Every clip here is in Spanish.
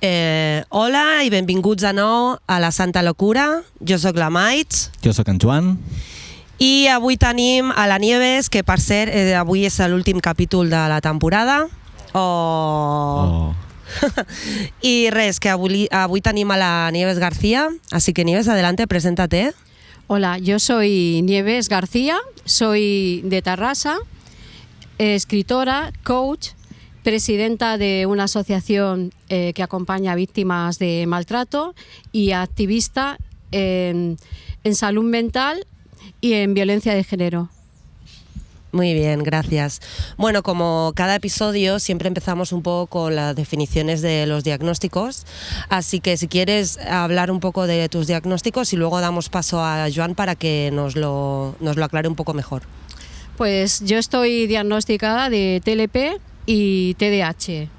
Hola i benvinguts de nou a la Santa Locura. Jo sóc la Maits. Jo sóc en Joan. I avui tenim a la Nieves, que per cert avui és l'últim capítol de la temporada. I res, que avui tenim a la Nieves García. Así que Nieves, adelante, preséntate. Hola, yo soy Nieves García, soy de Tarrasa, escritora, coach, presidenta de una asociación que acompaña a víctimas de maltrato y activista en salud mental y en violencia de género. Muy bien, gracias. Bueno, como cada episodio siempre empezamos un poco con las definiciones de los diagnósticos, así que si quieres hablar un poco de tus diagnósticos y luego damos paso a Joan para que nos lo aclare un poco mejor. Pues yo estoy diagnosticada de TLP y TDAH,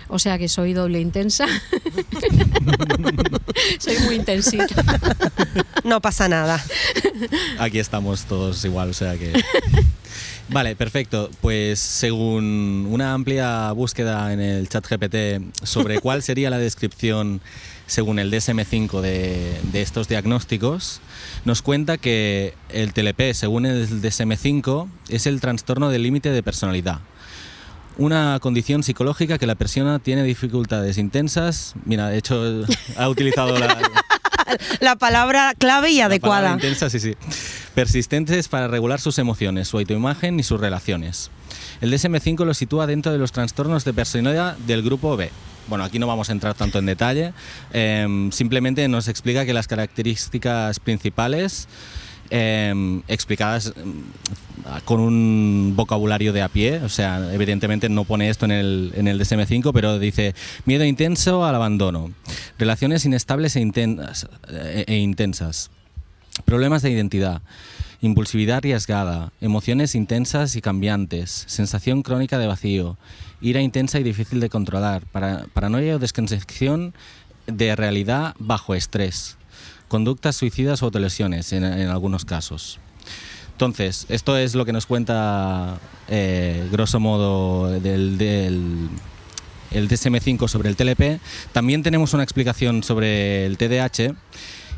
o sea que soy doble intensa. Soy muy intensita. No pasa nada. Aquí estamos todos igual, o sea que... Vale, perfecto. Pues según una amplia búsqueda en el ChatGPT sobre cuál sería la descripción según el DSM-5 de estos diagnósticos, nos cuenta que el TLP, según el DSM-5, es el trastorno del límite de personalidad. Una condición psicológica que la persona tiene dificultades intensas. Mira, de hecho, ha utilizado la palabra clave y adecuada. La palabra intensa, sí. Persistentes para regular sus emociones, su autoimagen y sus relaciones. El DSM-5 lo sitúa dentro de los trastornos de personalidad del grupo B. Bueno, aquí no vamos a entrar tanto en detalle. Simplemente nos explica que las características principales, explicadas con un vocabulario de a pie, o sea, evidentemente no pone esto en el DSM-5, pero dice miedo intenso al abandono, relaciones inestables e intensas, problemas de identidad, impulsividad arriesgada, emociones intensas y cambiantes, sensación crónica de vacío, ira intensa y difícil de controlar, paranoia o desconcepción de realidad bajo estrés, conductas suicidas o autolesiones en algunos casos. Entonces, esto es lo que nos cuenta grosso modo el DSM-5 sobre el TLP. También tenemos una explicación sobre el TDAH,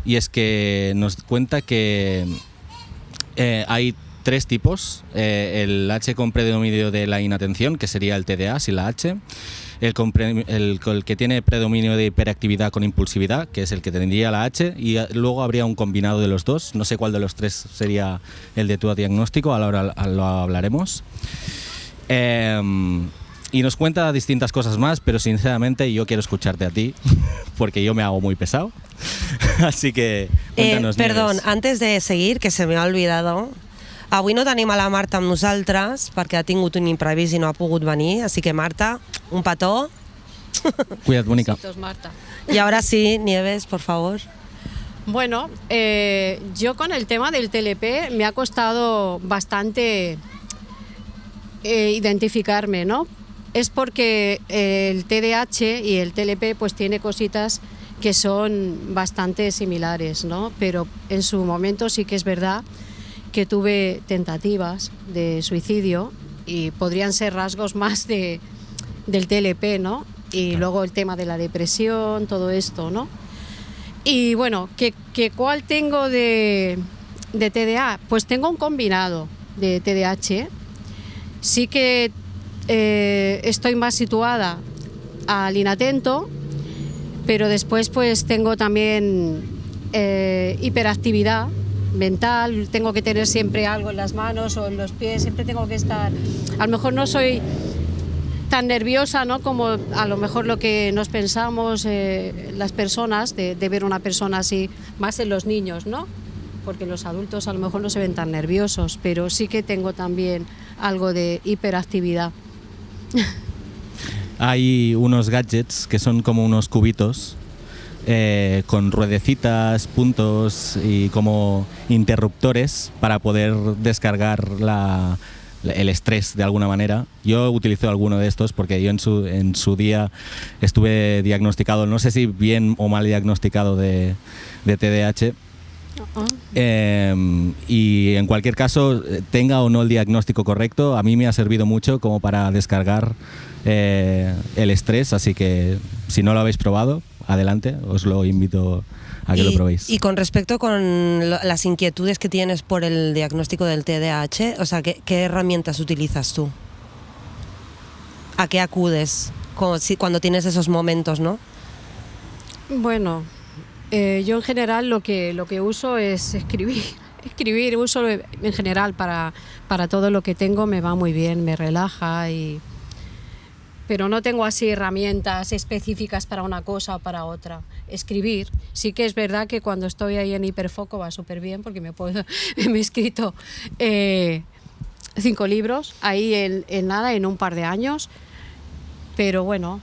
y es que nos cuenta que hay tres tipos. El H con predominio de la inatención, que sería el TDA, sin la H. El que tiene predominio de hiperactividad con impulsividad, que es el que tendría la H, y luego habría un combinado de los dos. No sé cuál de los tres sería el de tu diagnóstico, ahora lo hablaremos. Y nos cuenta distintas cosas más, pero sinceramente yo quiero escucharte a ti, porque yo me hago muy pesado. Así que cuéntanos. Perdón, Nieves. antes de seguir, que se me ha olvidado, avui no tenim a la Marta amb nosaltres perquè ha tingut un imprevist i no ha pogut venir, així que Marta, un petó. Cuida't, bonica. Besitos, Marta. Y ahora sí, Nieves, por favor. Bueno, yo con el tema del TLP me ha costado bastante identificarme, ¿no? Es porque el TDAH y el TLP pues tiene cositas que son bastante similares, ¿no? Pero en su momento sí que es verdad que tuve tentativas de suicidio y podrían ser rasgos más del TLP, ¿no? Y luego el tema de la depresión, todo esto, ¿no? Y bueno, ¿cuál tengo de TDA? Pues tengo un combinado de TDAH. Sí que estoy más situada al inatento, pero después pues tengo también hiperactividad mental, tengo que tener siempre algo en las manos o en los pies, siempre tengo que estar, a lo mejor no soy tan nerviosa, ¿no?, como a lo mejor lo que nos pensamos las personas de ver una persona así, más en los niños, ¿no?, porque los adultos a lo mejor no se ven tan nerviosos, pero sí que tengo también algo de hiperactividad. Hay unos gadgets que son como unos cubitos con ruedecitas, puntos y como interruptores para poder descargar el estrés de alguna manera. Yo utilizo alguno de estos porque yo en su día estuve diagnosticado, no sé si bien o mal diagnosticado de TDAH. Y en cualquier caso, tenga o no el diagnóstico correcto, a mí me ha servido mucho como para descargar el estrés, así que si no lo habéis probado, adelante, os lo invito a que lo probéis. Y con respecto con las inquietudes que tienes por el diagnóstico del TDAH, o sea, ¿qué herramientas utilizas tú? ¿A qué acudes cuando tienes esos momentos, no? Bueno, yo en general lo que uso es escribir. Escribir uso en general para todo lo que tengo, me va muy bien, me relaja, pero no tengo así herramientas específicas para una cosa o para otra. Escribir, sí que es verdad que cuando estoy ahí en hiperfoco va súper bien porque me he escrito 5 libros ahí en un par de años, pero bueno,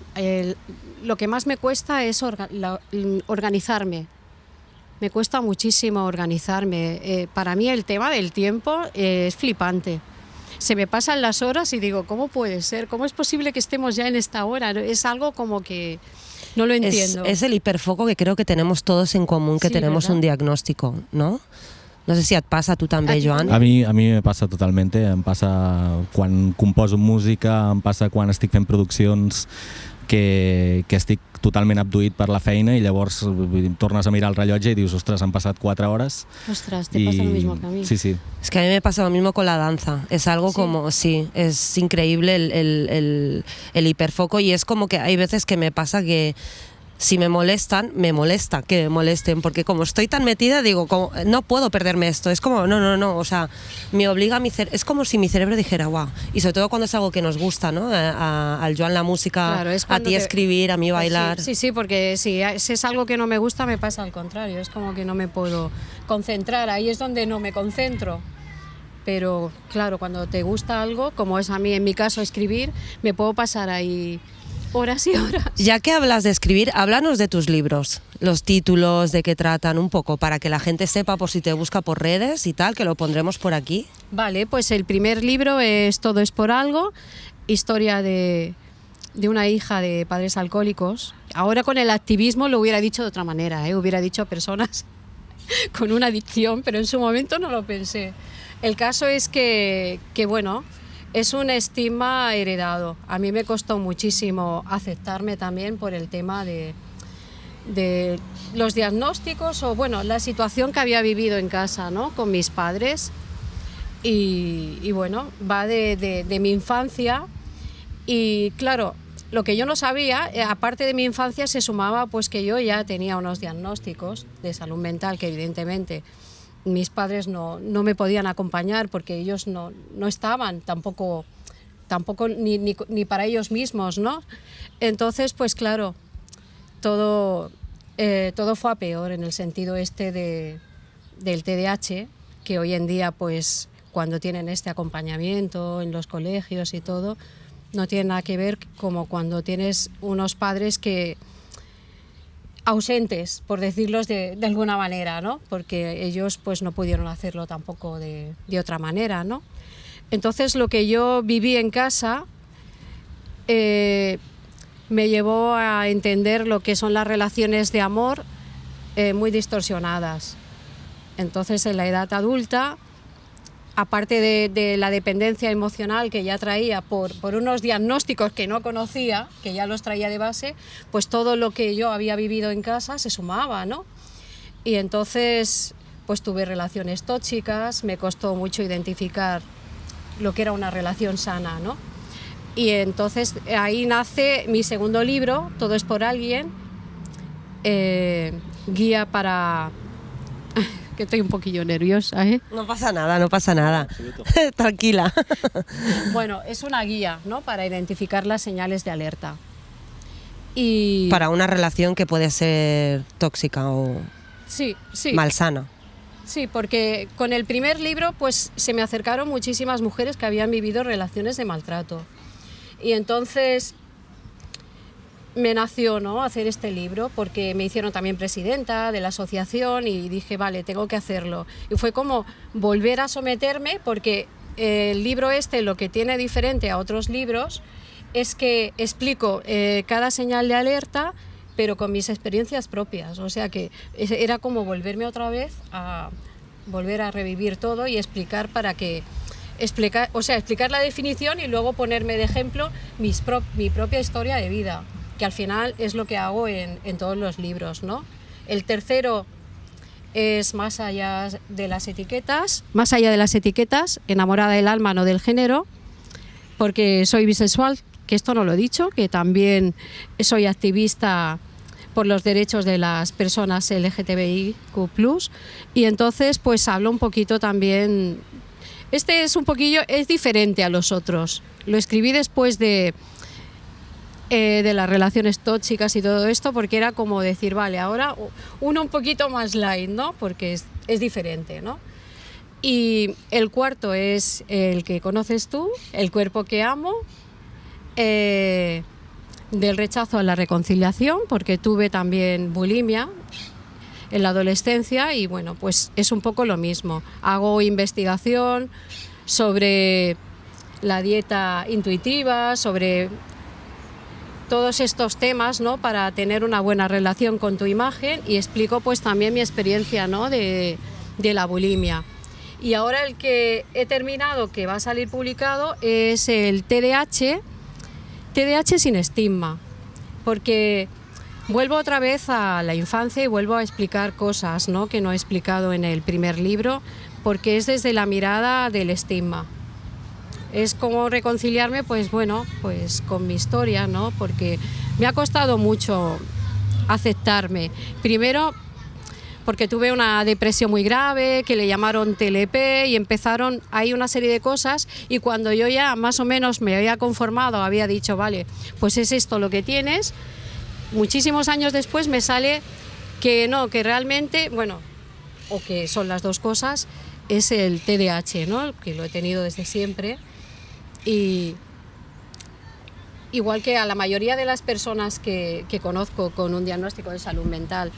lo que más me cuesta es organizarme. Me cuesta muchísimo organizarme. Para mí el tema del tiempo es flipante. Se me pasan las horas y digo, ¿cómo puede ser? ¿Cómo es posible que estemos ya en esta hora? Es algo como que no lo entiendo. Es el hiperfoco que creo que tenemos todos en común, que Sí, tenemos ¿verdad? un diagnóstico, ¿no? No sé si et passa a tu també, Joan. A mi me passa totalmente, em passa quan composo música, em passa quan estic fent produccions que estic totalment abduït per la feina i llavors tornes a mirar el rellotge i dius, ostres, han passat 4 hores. Ostras, te pasa lo mismo que a mí. Sí, sí. Es que a mí me pasa lo mismo con la danza. Es algo como, sí, es increíble el hiperfoco y es como que hay veces que me pasa que si me molestan, me molesta que me molesten, porque como estoy tan metida, digo, como, no puedo perderme esto. Es como, no, o sea, me obliga a mi cerebro, es como si mi cerebro dijera, guau. Y sobre todo cuando es algo que nos gusta, ¿no? Al Joan la música, Claro, es a cuando ti escribir, a mí bailar. Sí, porque si es algo que no me gusta, me pasa al contrario. Es como que no me puedo concentrar. Ahí es donde no me concentro. Pero claro, cuando te gusta algo, como es a mí, en mi caso, escribir, me puedo pasar ahí horas y horas. Ya que hablas de escribir, háblanos de tus libros, los títulos, de qué tratan un poco, para que la gente sepa por si te busca por redes y tal, que lo pondremos por aquí. Vale, pues el primer libro es Todo es por algo, historia de una hija de padres alcohólicos. Ahora con el activismo lo hubiera dicho de otra manera, hubiera dicho personas con una adicción, pero en su momento no lo pensé. El caso es que bueno, es un estigma heredado. A mí me costó muchísimo aceptarme también por el tema de los diagnósticos o bueno, la situación que había vivido en casa, ¿no? Con mis padres y bueno, va de mi infancia y claro, lo que yo no sabía, aparte de mi infancia se sumaba pues que yo ya tenía unos diagnósticos de salud mental que evidentemente mis padres no me podían acompañar porque ellos no estaban tampoco ni para ellos mismos, ¿no? Entonces, pues claro, todo fue a peor en el sentido del TDAH, que hoy en día, pues cuando tienen este acompañamiento en los colegios y todo, no tiene nada que ver como cuando tienes unos padres que ausentes, por decirlos de alguna manera, ¿no? Porque ellos pues no pudieron hacerlo tampoco de otra manera, ¿no? Entonces lo que yo viví en casa me llevó a entender lo que son las relaciones de amor muy distorsionadas. Entonces en la edad adulta, aparte de la dependencia emocional que ya traía por unos diagnósticos que no conocía, que ya los traía de base, pues todo lo que yo había vivido en casa se sumaba, ¿no? Y entonces pues tuve relaciones tóxicas, me costó mucho identificar lo que era una relación sana, ¿no? Y entonces ahí nace mi segundo libro, Todo es por alguien, guía para... que estoy un poquillo nerviosa, ¿eh? No pasa nada. Tranquila. Bueno, es una guía, ¿no? Para identificar las señales de alerta. Y Para una relación que puede ser tóxica o sí. malsana. Sí, porque con el primer libro pues se me acercaron muchísimas mujeres que habían vivido relaciones de maltrato. Y entonces me nació, ¿no?, hacer este libro porque me hicieron también presidenta de la asociación y dije, vale, tengo que hacerlo. Y fue como volver a someterme porque el libro lo que tiene diferente a otros libros es que explico cada señal de alerta, pero con mis experiencias propias. O sea que era como volverme otra vez a volver a revivir todo y explicar para que explicar la definición y luego ponerme de ejemplo mi propia historia de vida, que al final es lo que hago en todos los libros, ¿no? El tercero es más allá de las etiquetas, enamorada del alma, no del género, porque soy bisexual, que esto no lo he dicho, que también soy activista por los derechos de las personas LGTBIQ+, y entonces pues hablo un poquito también. Este es es diferente a los otros. Lo escribí después de las relaciones tóxicas y todo esto, porque era como decir, vale, ahora uno un poquito más light, ¿no? Porque es diferente, ¿no? Y el cuarto es el que conoces tú, El cuerpo que amo, del rechazo a la reconciliación, porque tuve también bulimia en la adolescencia y bueno, pues es un poco lo mismo. Hago investigación sobre la dieta intuitiva, sobre todos estos temas, ¿no? Para tener una buena relación con tu imagen, y explico pues también mi experiencia, ¿no? de la bulimia. Y ahora el que he terminado, que va a salir publicado, es el TDAH sin estigma, porque vuelvo otra vez a la infancia y vuelvo a explicar cosas, ¿no? Que no he explicado en el primer libro, porque es desde la mirada del estigma. Es como reconciliarme, pues bueno, pues con mi historia, ¿no? Porque me ha costado mucho aceptarme. Primero, porque tuve una depresión muy grave, que le llamaron TLP, y empezaron ahí una serie de cosas, y cuando yo ya más o menos me había conformado, había dicho, vale, pues es esto lo que tienes, muchísimos años después me sale que no, que realmente, bueno, o que son las dos cosas, es el TDAH, ¿no? Que lo he tenido desde siempre, y igual que a la mayoría de las personas que conozco con un diagnóstico de salud mental,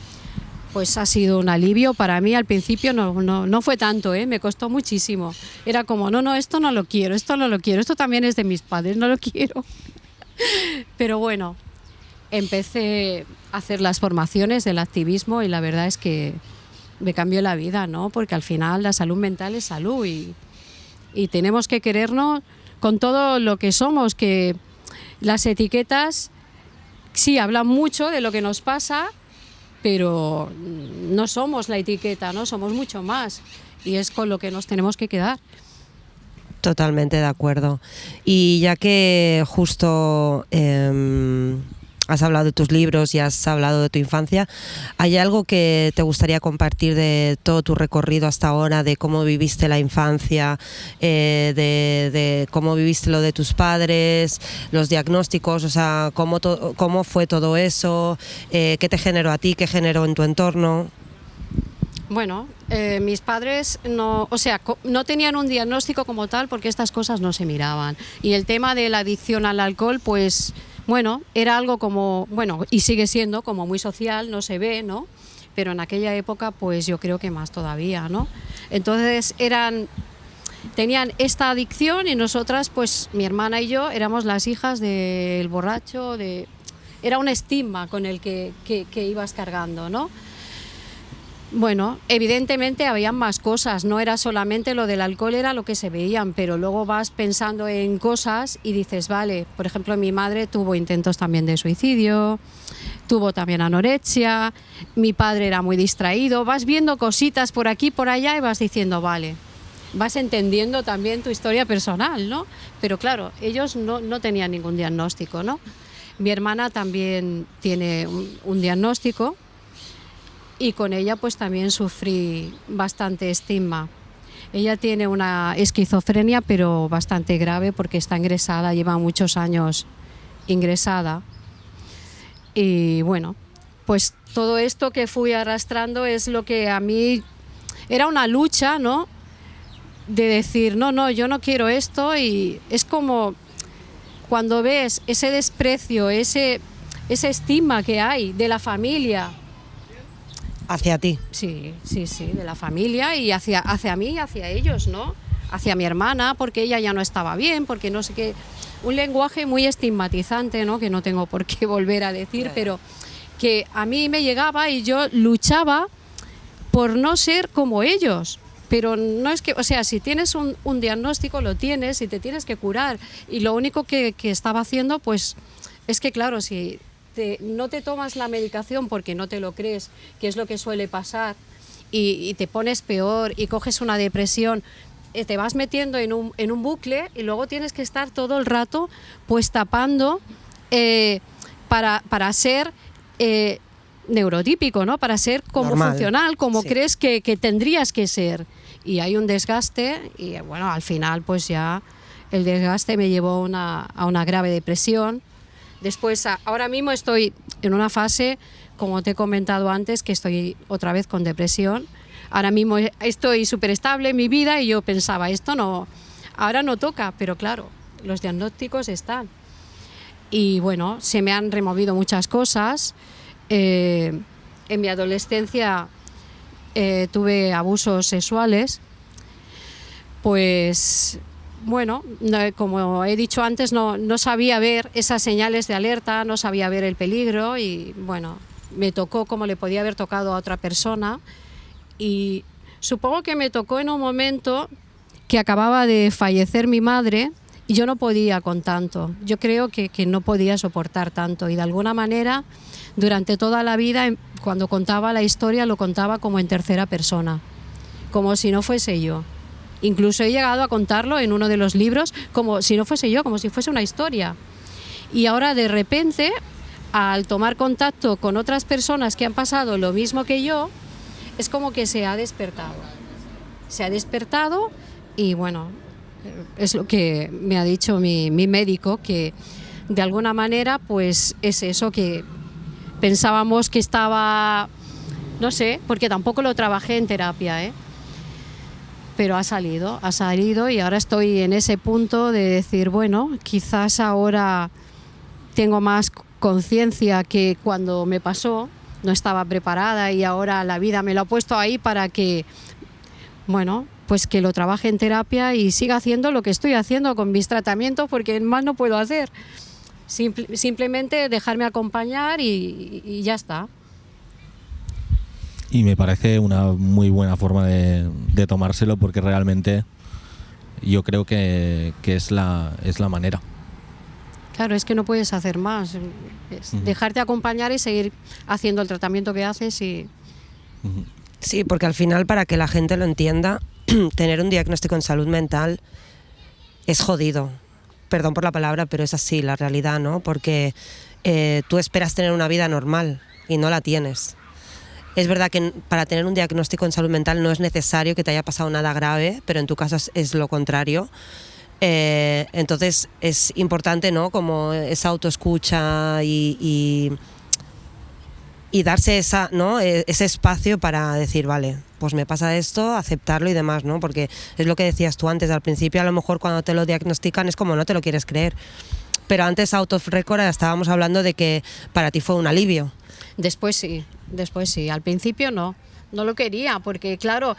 pues ha sido un alivio para mí. Al principio no fue tanto, me costó muchísimo. Era como, no, esto no lo quiero, esto también es de mis padres, no lo quiero. Pero bueno, empecé a hacer las formaciones del activismo y la verdad es que me cambió la vida, ¿no? Porque al final la salud mental es salud y tenemos que querernos con todo lo que somos, que las etiquetas sí hablan mucho de lo que nos pasa, pero no somos la etiqueta, ¿no? Somos mucho más, y es con lo que nos tenemos que quedar. Totalmente de acuerdo. Y ya que justo has hablado de tus libros y has hablado de tu infancia, ¿hay algo que te gustaría compartir de todo tu recorrido hasta ahora, de cómo viviste la infancia, de cómo viviste lo de tus padres, los diagnósticos, o sea, cómo fue todo eso, qué te generó a ti, qué generó en tu entorno? Bueno, mis padres no tenían un diagnóstico como tal, porque estas cosas no se miraban. Y el tema de la adicción al alcohol, pues bueno, era algo como, bueno, y sigue siendo como muy social, no se ve, ¿no? Pero en aquella época, pues yo creo que más todavía, ¿no? Entonces tenían esta adicción, y nosotras, pues mi hermana y yo, éramos las hijas del borracho, era un estigma con el que ibas cargando, ¿no? Bueno, evidentemente habían más cosas, no era solamente lo del alcohol, era lo que se veían, pero luego vas pensando en cosas y dices, vale, por ejemplo, mi madre tuvo intentos también de suicidio, tuvo también anorexia, mi padre era muy distraído, vas viendo cositas por aquí, por allá, y vas diciendo, vale, vas entendiendo también tu historia personal, ¿no? Pero claro, ellos no tenían ningún diagnóstico, ¿no? Mi hermana también tiene un diagnóstico, y con ella pues también sufrí bastante estigma. Ella tiene una esquizofrenia, pero bastante grave, porque está ingresada, lleva muchos años ingresada. Y bueno, pues todo esto que fui arrastrando es lo que a mí era una lucha, ¿no? De decir, no, yo no quiero esto, y es como cuando ves ese desprecio, ese estigma que hay de la familia. Hacia ti. Sí, de la familia, y hacia mí y hacia ellos, ¿no? Hacia mi hermana, porque ella ya no estaba bien, porque no sé qué. Un lenguaje muy estigmatizante, ¿no? Que no tengo por qué volver a decir, pero que a mí me llegaba, y yo luchaba por no ser como ellos. pero no es que, o sea, si tienes un diagnóstico, lo tienes y te tienes que curar. Y lo único que estaba haciendo, pues, es que claro, si no te tomas la medicación porque no te lo crees, que es lo que suele pasar, y te pones peor y coges una depresión, te vas metiendo en un bucle y luego tienes que estar todo el rato pues tapando para ser neurotípico, ¿no? Para ser como normal, funcional, como sí. crees que tendrías que ser. Y hay un desgaste y bueno, al final pues ya el desgaste me llevó a una grave depresión. Después, ahora mismo estoy en una fase, como te he comentado antes, que estoy otra vez con depresión. Ahora mismo estoy súper estable en mi vida y yo pensaba, esto no, ahora no toca, pero claro, los diagnósticos están. Y bueno, se me han removido muchas cosas. En mi adolescencia tuve abusos sexuales. Pues bueno, como he dicho antes, no sabía ver esas señales de alerta, no sabía ver el peligro y bueno, me tocó como le podía haber tocado a otra persona. Y supongo que me tocó en un momento que acababa de fallecer mi madre y yo no podía con tanto. Yo creo que no podía soportar tanto y de alguna manera durante toda la vida cuando contaba la historia lo contaba como en tercera persona, como si no fuese yo. Incluso he llegado a contarlo en uno de los libros como si no fuese yo, como si fuese una historia. Y ahora de repente, al tomar contacto con otras personas que han pasado lo mismo que yo, es como que se ha despertado. Se ha despertado y bueno, es lo que me ha dicho mi médico, que de alguna manera pues es eso, que pensábamos que estaba, no sé, porque tampoco lo trabajé en terapia, pero ha salido y ahora estoy en ese punto de decir, bueno, quizás ahora tengo más conciencia que cuando me pasó, no estaba preparada y ahora la vida me lo ha puesto ahí para que, bueno, pues que lo trabaje en terapia y siga haciendo lo que estoy haciendo con mis tratamientos porque más no puedo hacer. Simplemente dejarme acompañar y ya está. Y me parece una muy buena forma de tomárselo porque realmente yo creo que es la manera. Claro, es que no puedes hacer más. Es dejarte acompañar y seguir haciendo el tratamiento que haces y... Sí, porque al final, para que la gente lo entienda, tener un diagnóstico en salud mental es jodido. Perdón por la palabra, pero es así la realidad, ¿no? Porque tú esperas tener una vida normal y no la tienes. Es verdad que para tener un diagnóstico en salud mental no es necesario que te haya pasado nada grave, pero en tu caso es lo contrario. Entonces es importante, ¿no? Como esa autoescucha y darse ese espacio para decir, vale, pues me pasa esto, aceptarlo y demás, ¿no? Porque es lo que decías tú antes, al principio a lo mejor cuando te lo diagnostican es como no te lo quieres creer. Pero antes, out of record, estábamos hablando de que para ti fue un alivio. Después sí. Al principio no lo quería, porque claro,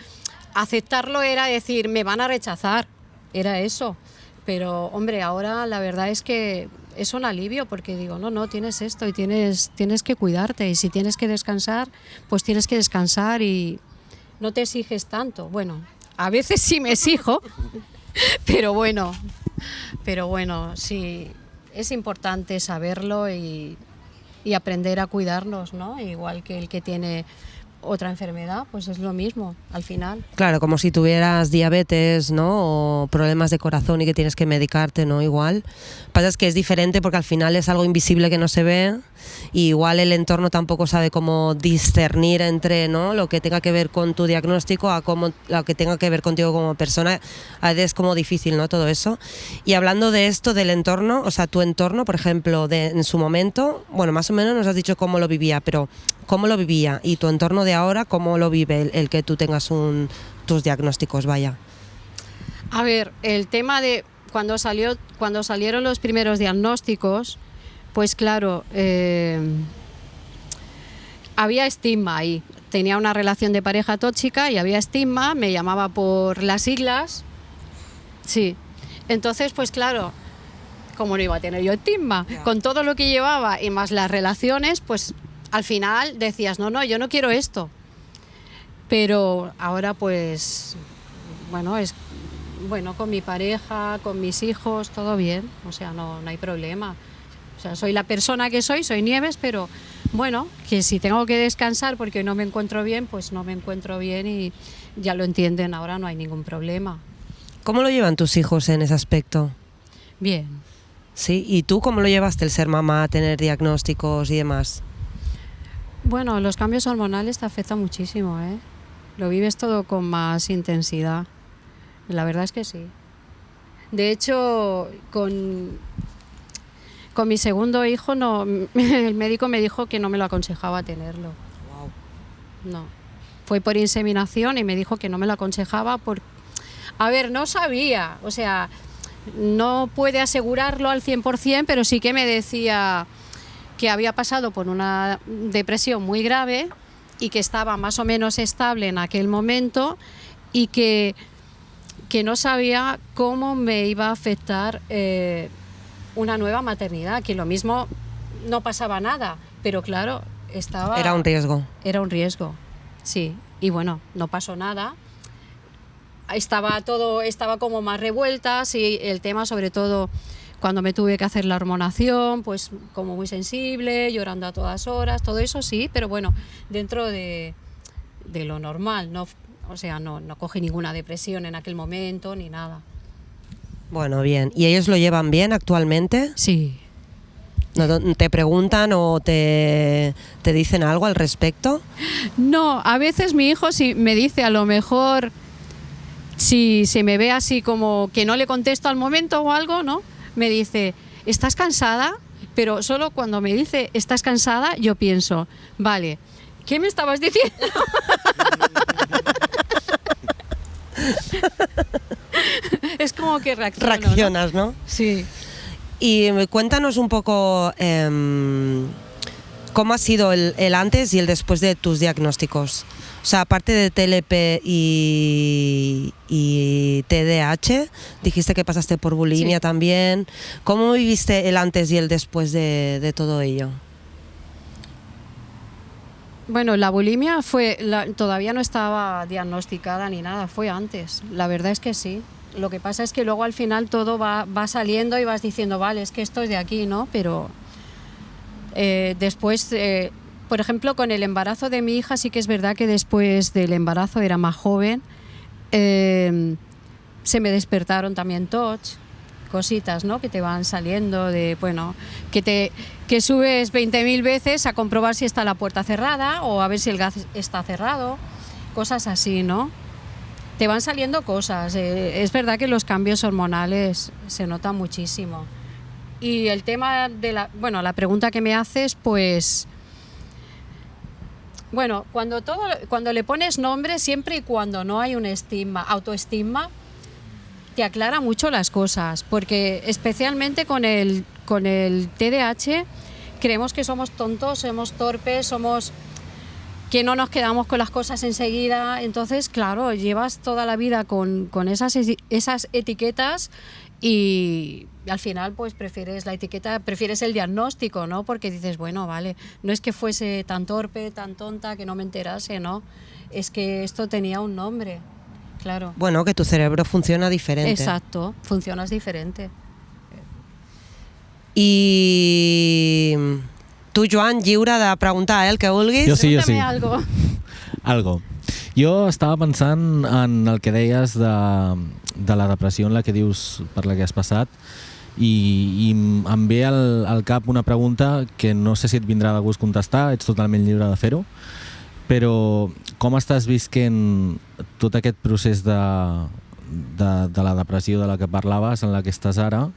aceptarlo era decir, me van a rechazar, era eso. Pero hombre, ahora la verdad es que es un alivio porque digo, no, tienes esto y tienes que cuidarte y si tienes que descansar, pues tienes que descansar y no te exiges tanto. Bueno, a veces sí me exijo, pero bueno, sí, es importante saberlo y aprender a cuidarnos, ¿no? Igual que el que tiene otra enfermedad, pues es lo mismo al final. Claro, como si tuvieras diabetes, ¿no? O problemas de corazón y que tienes que medicarte, ¿no? Igual. Pasa es que es diferente porque al final es algo invisible que no se ve y igual el entorno tampoco sabe cómo discernir entre, ¿no? Lo que tenga que ver con tu diagnóstico a lo que tenga que ver contigo como persona. A veces es como difícil, ¿no? Todo eso. Y hablando de esto, del entorno, o sea, tu entorno, por ejemplo, en su momento, bueno, más o menos nos has dicho cómo lo vivía, pero ¿cómo lo vivía? Y tu entorno de ahora, ¿cómo lo vive el que tú tengas tus diagnósticos, vaya? A ver, el tema de cuando salieron los primeros diagnósticos, pues claro, había estigma ahí. Tenía una relación de pareja tóxica y había estigma, me llamaba por las siglas. Sí. Entonces, pues claro, ¿cómo no iba a tener yo estigma? Yeah. Con todo lo que llevaba y más las relaciones, pues al final decías, no, yo no quiero esto. Pero ahora pues bueno, con mi pareja, con mis hijos, todo bien, o sea, no hay problema. O sea, soy la persona que soy Nieves, pero bueno, que si tengo que descansar porque no me encuentro bien, pues no me encuentro bien y ya lo entienden, ahora no hay ningún problema. ¿Cómo lo llevan tus hijos en ese aspecto? Bien. Sí, ¿y tú cómo lo llevaste el ser mamá, tener diagnósticos y demás? Bueno, los cambios hormonales te afectan muchísimo, ¿eh? Lo vives todo con más intensidad. La verdad es que sí. De hecho, con mi segundo hijo el médico me dijo que no me lo aconsejaba tenerlo. Wow. No. Fue por inseminación y me dijo que no me lo aconsejaba a ver, no sabía, o sea, no puede asegurarlo al 100%, pero sí que me decía que había pasado por una depresión muy grave y que estaba más o menos estable en aquel momento y que no sabía cómo me iba a afectar una nueva maternidad, que lo mismo no pasaba nada, pero claro, Era un riesgo. Era un riesgo, sí. Y bueno, no pasó nada. Estaba como más revueltas y el tema, sobre todo cuando me tuve que hacer la hormonación, pues como muy sensible, llorando a todas horas, todo eso sí, pero bueno, dentro de lo normal, no, o sea, no cogí ninguna depresión en aquel momento ni nada. Bueno, bien. ¿Y ellos lo llevan bien actualmente? Sí. ¿No te preguntan o te dicen algo al respecto? No, a veces mi hijo sí me dice, a lo mejor, si se me ve así como que no le contesto al momento o algo, ¿no? Me dice, ¿estás cansada? Pero solo cuando me dice, ¿estás cansada? Yo pienso, vale, ¿qué me estabas diciendo? Es como que reaccionas, ¿no? Sí. Y cuéntanos un poco cómo ha sido el antes y el después de tus diagnósticos. O sea, aparte de TLP y TDAH, dijiste que pasaste por bulimia sí. también. ¿Cómo viviste el antes y el después de todo ello? Bueno, la bulimia todavía no estaba diagnosticada ni nada, fue antes. La verdad es que sí. Lo que pasa es que luego al final todo va saliendo y vas diciendo, vale, es que esto es de aquí, ¿no? Pero después, por ejemplo, con el embarazo de mi hija, sí que es verdad que después del embarazo era más joven, se me despertaron también TOC, cositas, ¿no? Que te van saliendo de, bueno, que subes 20.000 veces a comprobar si está la puerta cerrada o a ver si el gas está cerrado, cosas así, ¿no? Te van saliendo cosas. Es verdad que los cambios hormonales se notan muchísimo. Y el tema de la pregunta que me haces, pues, bueno, cuando le pones nombre, siempre y cuando no hay un autoestigma, te aclara mucho las cosas, porque especialmente con el TDAH creemos que somos tontos, somos torpes, que no nos quedamos con las cosas enseguida. Entonces, claro, llevas toda la vida con esas etiquetas y al final pues prefieres el diagnóstico, ¿no? Porque dices, bueno, vale, no es que fuese tan torpe, tan tonta, que no me enterase, ¿no? Es que esto tenía un nombre, claro. Bueno, que tu cerebro funciona diferente. Exacto, funcionas diferente. I tu, Joan, lliure de preguntar el que vulguis. Jo sí. Algo. Jo estava pensant en el que deies de la depressió en la que dius per la que has passat i em ve al cap una pregunta que no sé si et vindrà de gust contestar, ets totalment lliure de fer-ho, però com estàs visquent tot aquest procés de la depressió de la que parlaves, en la que estàs ara,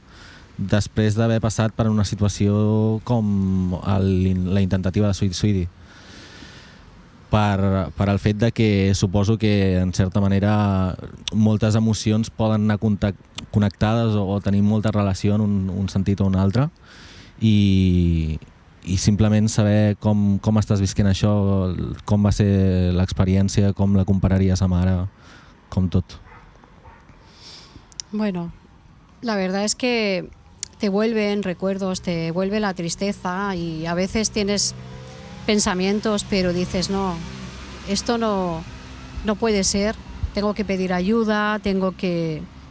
després d'haver passat per una situació com la intentativa de suïcidi? Per al fet de que suposo que en certa manera moltes emocions poden anar connectades o tenir molta relació en un sentit o un altre i simplement saber com estàs visquent això, com va ser l'experiència, com la compararies amb ara, com tot. Bueno, la verdad es que te vuelven recuerdos, te vuelve la tristeza y a veces tienes pensamientos, pero dices, no, esto no puede ser, tengo que pedir ayuda,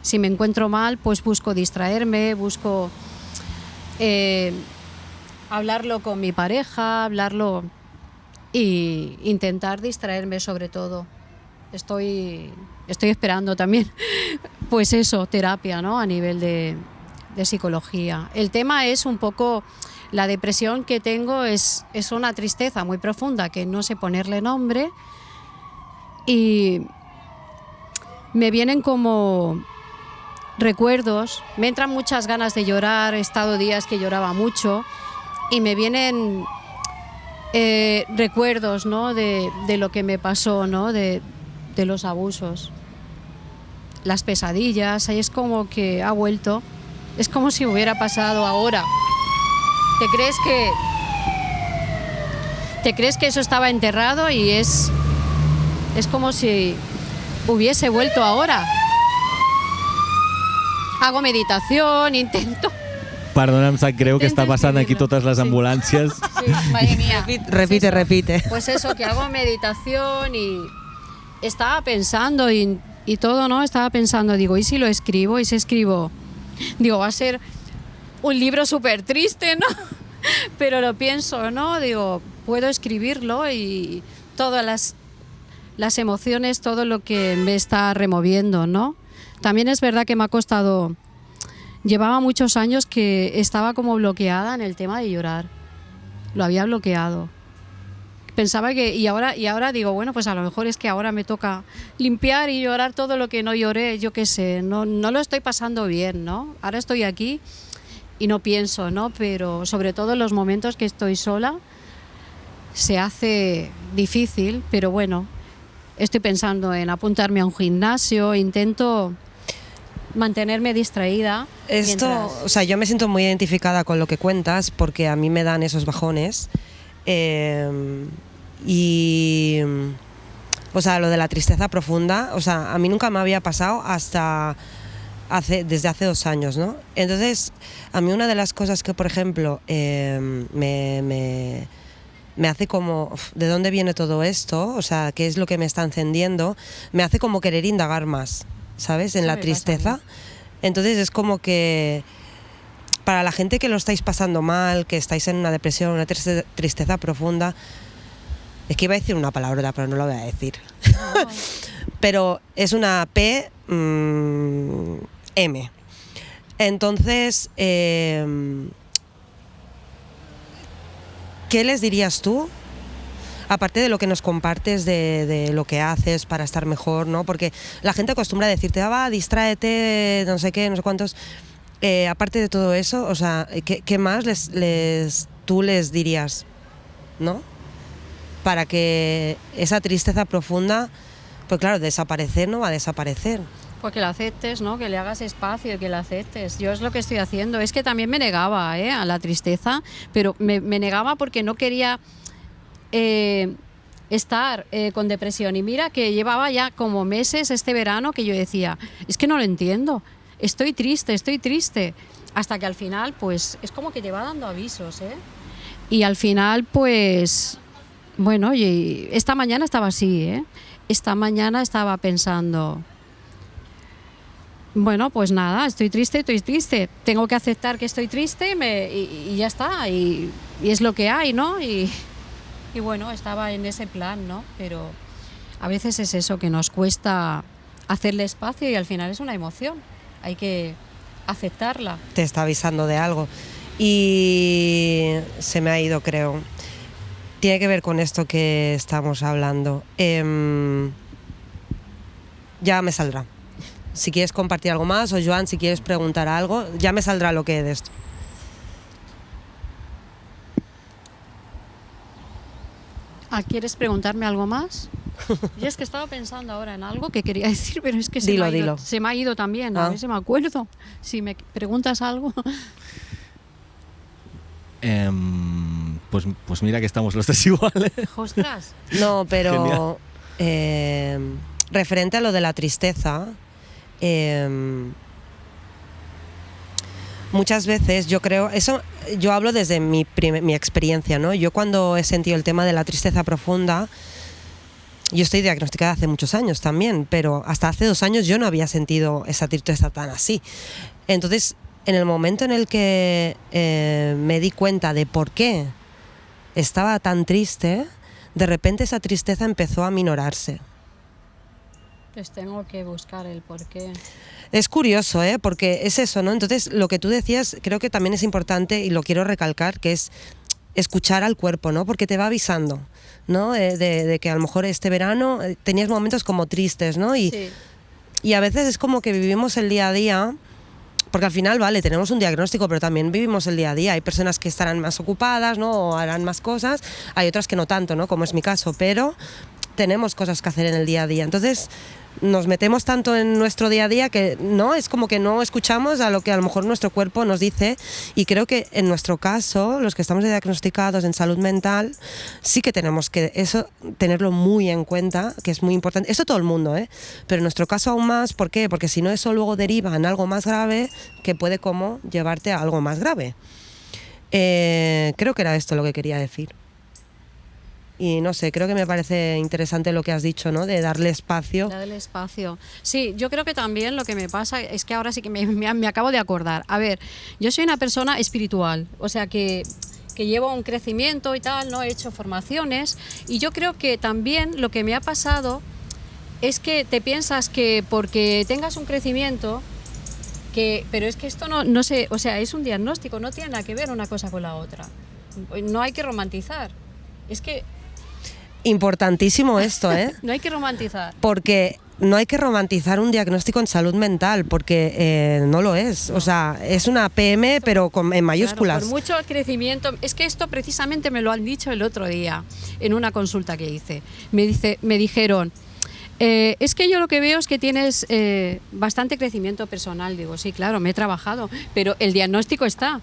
si me encuentro mal, pues busco distraerme, busco hablarlo con mi pareja, y intentar distraerme sobre todo. Estoy esperando también, pues eso, terapia, ¿no? A nivel de psicología. El tema es un poco, la depresión que tengo es una tristeza muy profunda que no sé ponerle nombre y me vienen como recuerdos, me entran muchas ganas de llorar, he estado días que lloraba mucho y me vienen recuerdos, ¿no? de lo que me pasó, ¿no? de los abusos, las pesadillas, ahí es como que ha vuelto, es como si hubiera pasado ahora. ¿Te crees que eso estaba enterrado y es como si hubiese vuelto ahora? Hago meditación, intento... Perdona'm, creo que està passant aquí totes les ambulàncies. Sí, madre mía. Repite. Pues eso, que hago meditación y estaba pensando y todo, ¿no? Estaba pensando, digo, ¿y si lo escribo? ¿Y si escribo? Digo, va a ser un libro súper triste, ¿no? Pero lo pienso, ¿no? Digo, puedo escribirlo y todas las emociones, todo lo que me está removiendo, ¿no? También es verdad que me ha costado... Llevaba muchos años que estaba como bloqueada en el tema de llorar. Lo había bloqueado. Pensaba que... Y ahora digo, bueno, pues a lo mejor es que ahora me toca limpiar y llorar todo lo que no lloré, yo qué sé. No lo estoy pasando bien, ¿no? Ahora estoy aquí y no pienso, ¿no? Pero sobre todo en los momentos que estoy sola se hace difícil, pero bueno, estoy pensando en apuntarme a un gimnasio, intento... mantenerme distraída. O sea, yo me siento muy identificada con lo que cuentas porque a mí me dan esos bajones y o sea, lo de la tristeza profunda, o sea, a mí nunca me había pasado hasta desde hace 2 años, ¿no? Entonces, a mí una de las cosas que, por ejemplo, me hace como, ¿de dónde viene todo esto? O sea, ¿qué es lo que me está encendiendo? Me hace como querer indagar más, ¿sabes? En la tristeza. Entonces es como que para la gente que lo estáis pasando mal, que estáis en una depresión, una tristeza profunda, es que iba a decir una palabrota, pero no lo voy a decir. Oh. Pero es una M. Entonces, ¿qué les dirías tú? Aparte de lo que nos compartes de lo que haces para estar mejor, ¿no? Porque la gente acostumbra a decirte, va, distráete, no sé qué, no sé cuántos. Aparte de todo eso, o sea, ¿qué más tú les dirías, ¿no? Para que esa tristeza profunda, pues claro, desaparecer no va a desaparecer. Pues que la aceptes, ¿no? Que le hagas espacio, que la aceptes. Yo es lo que estoy haciendo. Es que también me negaba a la tristeza, pero me negaba porque no quería... estar con depresión y mira que llevaba ya como meses este verano que yo decía, es que no lo entiendo, estoy triste, hasta que al final pues es como que te va dando avisos, y al final pues bueno, y esta mañana estaba así, esta mañana estaba pensando, bueno, pues nada, estoy triste, tengo que aceptar que estoy triste y ya está, y es lo que hay, ¿no? Y bueno, estaba en ese plan, ¿no? Pero a veces es eso, que nos cuesta hacerle espacio y al final es una emoción. Hay que aceptarla. Te está avisando de algo. Y se me ha ido, creo. Tiene que ver con esto que estamos hablando. Ya me saldrá. Si quieres compartir algo más, o Joan, si quieres preguntar algo, ya me saldrá lo que es de esto. ¿Quieres preguntarme algo más? Yo es que estaba pensando ahora en algo que quería decir, pero es que se me ha ido también, a ver si me acuerdo. Si me preguntas algo. Pues mira que estamos los tres iguales. ¡Ostras! No, pero referente a lo de la tristeza, muchas veces yo creo, eso yo hablo desde mi experiencia, ¿no? Yo cuando he sentido el tema de la tristeza profunda, yo estoy diagnosticada hace muchos años también, pero hasta hace 2 años yo no había sentido esa tristeza tan así. Entonces, en el momento en el que me di cuenta de por qué estaba tan triste, de repente esa tristeza empezó a minorarse. Pues tengo que buscar el porqué. Es curioso, porque es eso, ¿no? Entonces, lo que tú decías creo que también es importante y lo quiero recalcar, que es escuchar al cuerpo, ¿no? Porque te va avisando, ¿no? De que a lo mejor este verano tenías momentos como tristes, ¿no? Sí. Y a veces es como que vivimos el día a día, porque al final, vale, tenemos un diagnóstico, pero también vivimos el día a día. Hay personas que estarán más ocupadas, ¿no? O harán más cosas, hay otras que no tanto, ¿no? Como es mi caso, pero tenemos cosas que hacer en el día a día. Entonces, nos metemos tanto en nuestro día a día que no, es como que no escuchamos a lo que a lo mejor nuestro cuerpo nos dice, y creo que en nuestro caso, los que estamos diagnosticados en salud mental, sí que tenemos que eso tenerlo muy en cuenta, que es muy importante. Esto todo el mundo, pero en nuestro caso aún más. ¿Por qué? Porque si no, eso luego deriva en algo más grave que puede como llevarte a algo más grave. Creo que era esto lo que quería decir. Y no sé, creo que me parece interesante lo que has dicho, ¿no? De darle espacio. Darle espacio. Sí, yo creo que también lo que me pasa es que ahora sí que me acabo de acordar. A ver, yo soy una persona espiritual, o sea que llevo un crecimiento y tal, ¿no? He hecho formaciones, y yo creo que también lo que me ha pasado es que te piensas que porque tengas un crecimiento, pero es que esto no sé, o sea, es un diagnóstico, no tiene nada que ver una cosa con la otra. No hay que romantizar. Es que Importantísimo esto, no hay que romantizar. Porque no hay que romantizar un diagnóstico en salud mental, porque no lo es. O sea, es una PM, pero en mayúsculas. Claro, por mucho crecimiento. Es que esto precisamente me lo han dicho el otro día en una consulta que hice. Me dijeron, es que yo lo que veo es que tienes bastante crecimiento personal. Digo, sí, claro, me he trabajado, pero el diagnóstico está.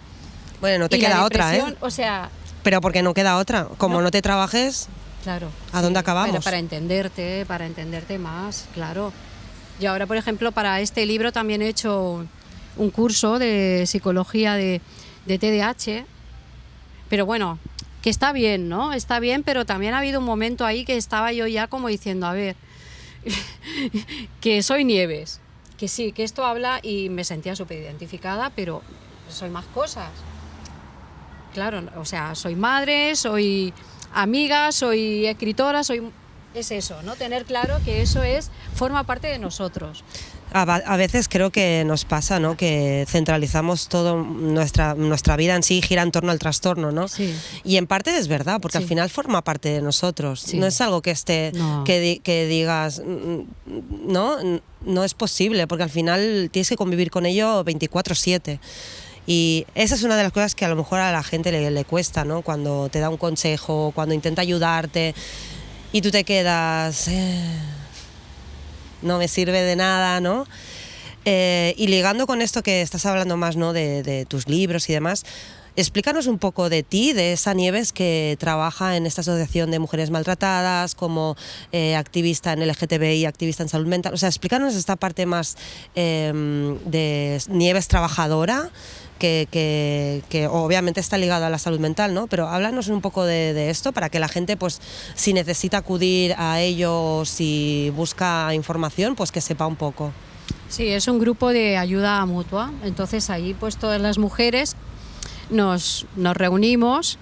Bueno, no te queda otra, O sea, pero porque no queda otra. Como no te trabajes, claro. ¿a dónde acabamos? Pero para entenderte más, claro. Y ahora, por ejemplo, para este libro también he hecho un curso de psicología de TDAH, pero bueno, que está bien, ¿no? Está bien, pero también ha habido un momento ahí que estaba yo ya como diciendo, a ver, que soy Nieves, que sí, que esto habla, y me sentía súper identificada, pero soy más cosas. Claro, o sea, soy madre, soy amiga, soy escritora, es eso, ¿no? Tener claro que eso forma parte de nosotros. A veces creo que nos pasa, ¿no? Que centralizamos todo, nuestra vida en sí gira en torno al trastorno, ¿no? Sí. Y en parte es verdad, porque Sí. al final forma parte de nosotros. Sí. No es algo que esté, No. que digas, no es posible, porque al final tienes que convivir con ello 24/7. Y esa es una de las cosas que a lo mejor a la gente le cuesta, ¿no? Cuando te da un consejo, cuando intenta ayudarte y tú te quedas, no me sirve de nada, ¿no? Y ligando con esto que estás hablando más, ¿no? de tus libros y demás, explícanos un poco de ti, de esa Nieves que trabaja en esta asociación de mujeres maltratadas, como activista en LGTBI, activista en salud mental. O sea, explícanos esta parte más de Nieves trabajadora, que obviamente está ligada a la salud mental, ¿no? Pero háblanos un poco de esto para que la gente, pues, si necesita acudir a ello, si busca información, pues que sepa un poco. Sí, es un grupo de ayuda mutua. Entonces ahí pues todas las mujeres nos reunimos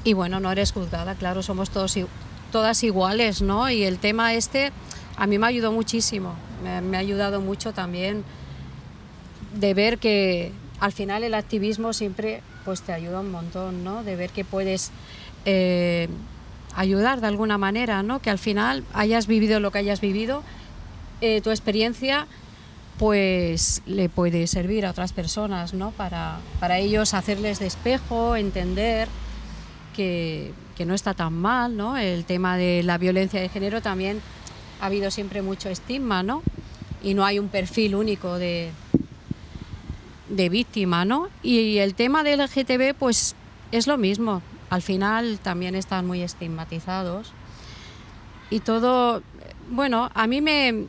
y bueno, no eres juzgada, claro, somos todas iguales, ¿no? Y el tema a mí me ayudó muchísimo, me ha ayudado mucho también de ver que al final el activismo siempre pues te ayuda un montón, ¿no? De ver que puedes ayudar de alguna manera, ¿no? Que al final hayas vivido lo que hayas vivido, tu experiencia pues le puede servir a otras personas, ¿no? Para ellos hacerles de espejo, entender que no está tan mal, ¿no? El tema de la violencia de género también ha habido siempre mucho estigma, ¿no? Y no hay un perfil único de víctima, ¿no? Y el tema del LGTB pues es lo mismo, al final también están muy estigmatizados y todo, bueno, a mí me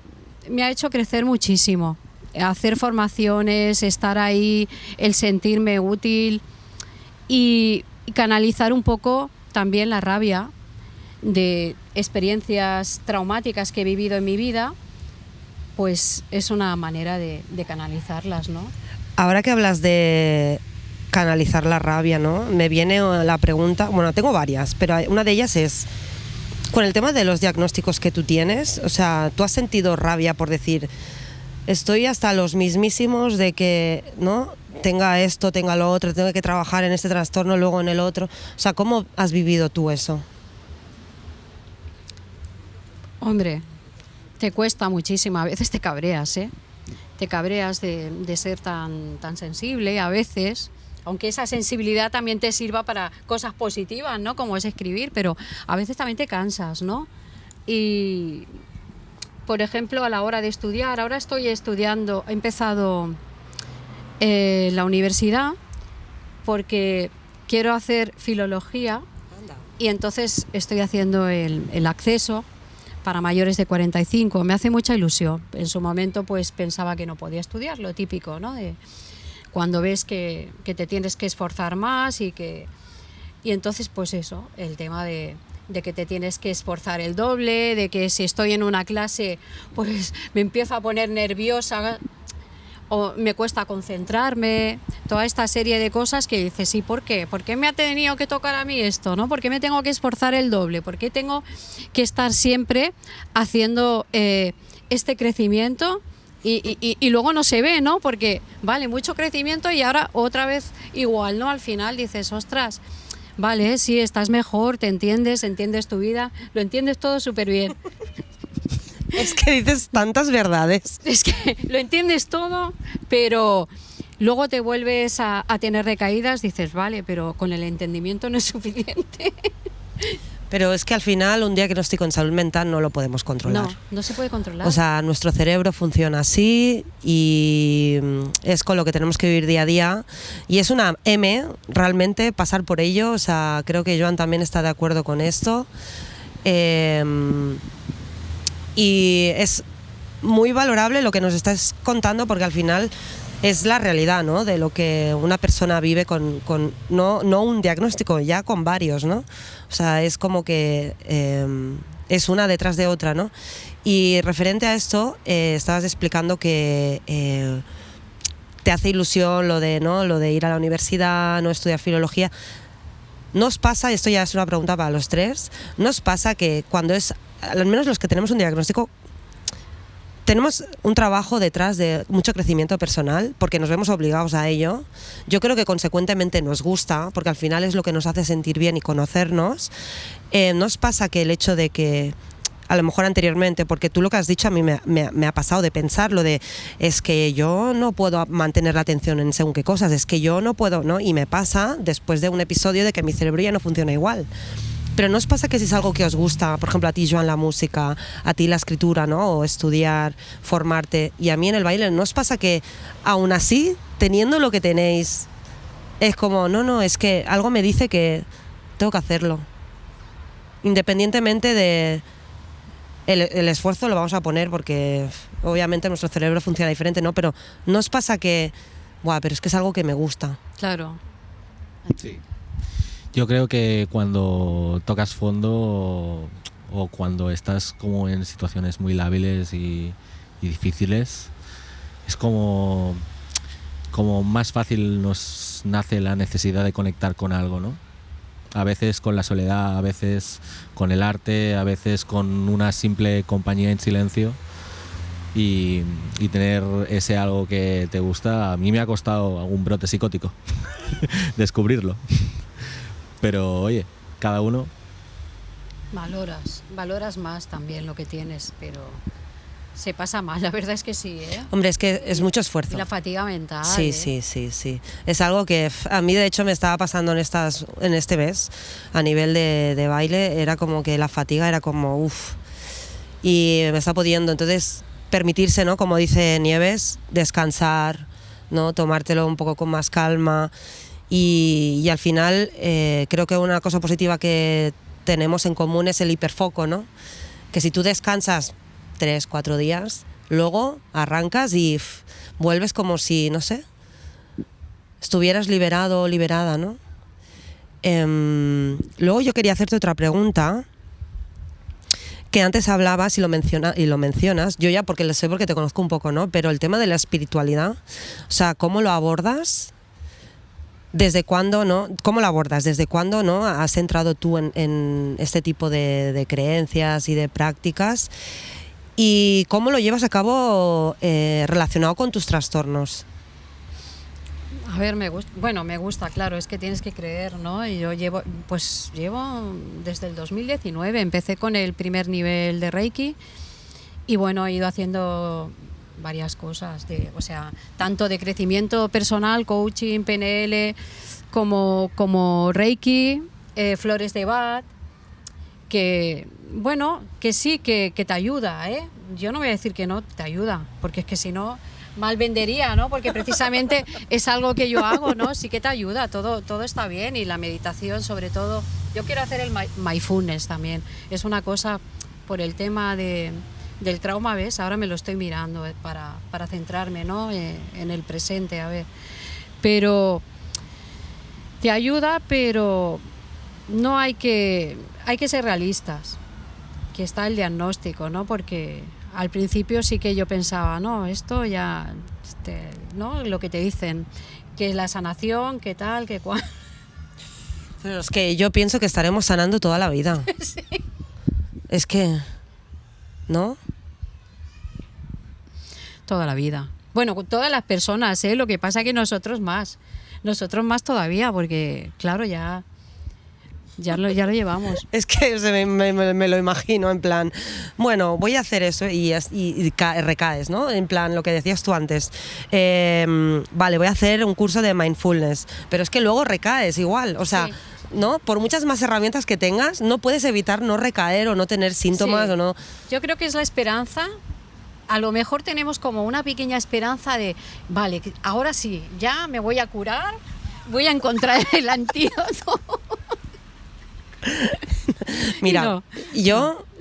ha hecho crecer muchísimo, hacer formaciones, estar ahí, el sentirme útil y canalizar un poco también la rabia de experiencias traumáticas que he vivido en mi vida, pues es una manera de canalizarlas, ¿no? Ahora que hablas de canalizar la rabia, ¿no? Me viene la pregunta, bueno, tengo varias, pero una de ellas es, con el tema de los diagnósticos que tú tienes, o sea, ¿tú has sentido rabia por decir, estoy hasta los mismísimos de que, ¿no?, tenga esto, tenga lo otro, tengo que trabajar en este trastorno, luego en el otro? O sea, ¿cómo has vivido tú eso? Hombre, te cuesta muchísimo, a veces te cabreas, ¿eh? Te cabreas de ser tan sensible a veces, aunque esa sensibilidad también te sirva para cosas positivas, ¿no? Como es escribir, pero a veces también te cansas, ¿no? Y, por ejemplo, a la hora de estudiar, ahora estoy estudiando, he empezado la universidad porque quiero hacer filología y entonces estoy haciendo el acceso para mayores de 45. Me hace mucha ilusión. En su momento pues pensaba que no podía estudiar, lo típico, ¿no? De cuando ves que te tienes que esforzar más y entonces pues eso, el tema de que te tienes que esforzar el doble, de que si estoy en una clase pues me empiezo a poner nerviosa o me cuesta concentrarme, toda esta serie de cosas que dices, ¿y por qué? ¿Por qué me ha tenido que tocar a mí esto, ¿no? ¿Por qué me tengo que esforzar el doble? ¿Por qué tengo que estar siempre haciendo este crecimiento? Y luego no se ve, ¿no? Porque, vale, mucho crecimiento y ahora otra vez igual, ¿no? Al final dices, ostras, vale, sí, estás mejor, te entiendes tu vida, lo entiendes todo súper bien. Es que dices tantas verdades. Es que lo entiendes todo, pero luego te vuelves a tener recaídas, dices, vale, pero con el entendimiento no es suficiente. Pero es que al final un diagnóstico en salud mental no lo podemos controlar. No se puede controlar. O sea, nuestro cerebro funciona así y es con lo que tenemos que vivir día a día. Y es una realmente pasar por ello. O sea, creo que Joan también está de acuerdo con esto. Y es muy valorable lo que nos estás contando porque al final es la realidad, ¿no?, de lo que una persona vive con no un diagnóstico, ya con varios, ¿no? O sea, es como que es una detrás de otra, ¿no? Y referente a esto, estabas explicando que te hace ilusión lo de ir a la universidad, no estudiar filología. ¿No os pasa, esto ya es una pregunta para los tres, ¿no os pasa que cuando es, al menos los que tenemos un diagnóstico, tenemos un trabajo detrás de mucho crecimiento personal porque nos vemos obligados a ello? Yo creo que consecuentemente nos gusta porque al final es lo que nos hace sentir bien y conocernos. ¿No os pasa que el hecho de que a lo mejor anteriormente, porque tú lo que has dicho a mí me ha pasado de pensar lo de es que yo no puedo mantener la atención en según qué cosas, es que yo no puedo, ¿no? Y me pasa después de un episodio de que mi cerebro ya no funciona igual. Pero ¿no os pasa que si es algo que os gusta, por ejemplo a ti, Joan, la música, a ti la escritura, ¿no?, o estudiar, formarte, y a mí en el baile, ¿no os pasa que aún así, teniendo lo que tenéis, es como, no, es que algo me dice que tengo que hacerlo? Independientemente de el esfuerzo lo vamos a poner porque obviamente nuestro cerebro funciona diferente, ¿no? Pero ¿no os pasa que, pero es que es algo que me gusta? Claro. Sí. Yo creo que cuando tocas fondo o cuando estás como en situaciones muy lábiles y difíciles, es como más fácil nos nace la necesidad de conectar con algo, ¿no? A veces con la soledad, a veces con el arte, a veces con una simple compañía en silencio y tener ese algo que te gusta. A mí me ha costado algún brote psicótico descubrirlo. Pero oye, cada uno... Valoras más también lo que tienes, pero se pasa mal, la verdad es que sí, ¿eh? Hombre, es que es mucho esfuerzo. Y la fatiga mental. Sí, ¿eh? sí. Es algo que a mí de hecho me estaba pasando en este mes, a nivel de baile, era como que la fatiga era como uff. Y me está pudiendo, entonces, permitirse, ¿no?, como dice Nieves, descansar, ¿no?, tomártelo un poco con más calma. Y al final creo que una cosa positiva que tenemos en común es el hiperfoco, ¿no? Que si tú descansas 3-4 días, luego arrancas y vuelves como si, no sé, estuvieras liberado o liberada, ¿no? Luego yo quería hacerte otra pregunta que antes hablabas y lo mencionas, yo ya porque lo sé porque te conozco un poco, ¿no? Pero el tema de la espiritualidad, o sea, ¿cómo lo abordas? ¿Desde cuándo, no? ¿Cómo lo abordas? ¿Desde cuándo, no, has entrado tú en este tipo de creencias y de prácticas? ¿Y cómo lo llevas a cabo relacionado con tus trastornos? A ver, me gusta, claro, es que tienes que creer, ¿no? Y yo llevo desde el 2019, empecé con el primer nivel de Reiki y bueno, he ido haciendo varias cosas, o sea, tanto de crecimiento personal, coaching, PNL, como Reiki, flores de Bach, que bueno, que sí, que te ayuda, ¿eh? Yo no voy a decir que no te ayuda, porque es que si no mal vendería, ¿no? Porque precisamente es algo que yo hago, ¿no? Sí que te ayuda, todo está bien y la meditación sobre todo. Yo quiero hacer el mindfulness también. Es una cosa por el tema del trauma, ¿ves? Ahora me lo estoy mirando para centrarme, ¿no? En el presente, a ver. Pero te ayuda, pero no hay que ser realistas, que está el diagnóstico, ¿no? Porque al principio sí que yo pensaba, no, esto ya, ¿no? Lo que te dicen, que la sanación, que tal, que cual. Pero es que yo pienso que estaremos sanando toda la vida. Sí. Es que, ¿no? Toda la vida. Bueno, todas las personas, ¿eh? Lo que pasa que nosotros más todavía, porque claro, ya lo llevamos. Es que me lo imagino en plan, bueno, voy a hacer eso y recaes, ¿no? En plan, lo que decías tú antes, vale, voy a hacer un curso de mindfulness, pero es que luego recaes igual, o sea, sí. ¿No? Por muchas más herramientas que tengas, no puedes evitar no recaer o no tener síntomas, sí. O no. Yo creo que es la esperanza. A lo mejor tenemos como una pequeña esperanza de, vale, ahora sí, ya me voy a curar, voy a encontrar el antídoto. Mira,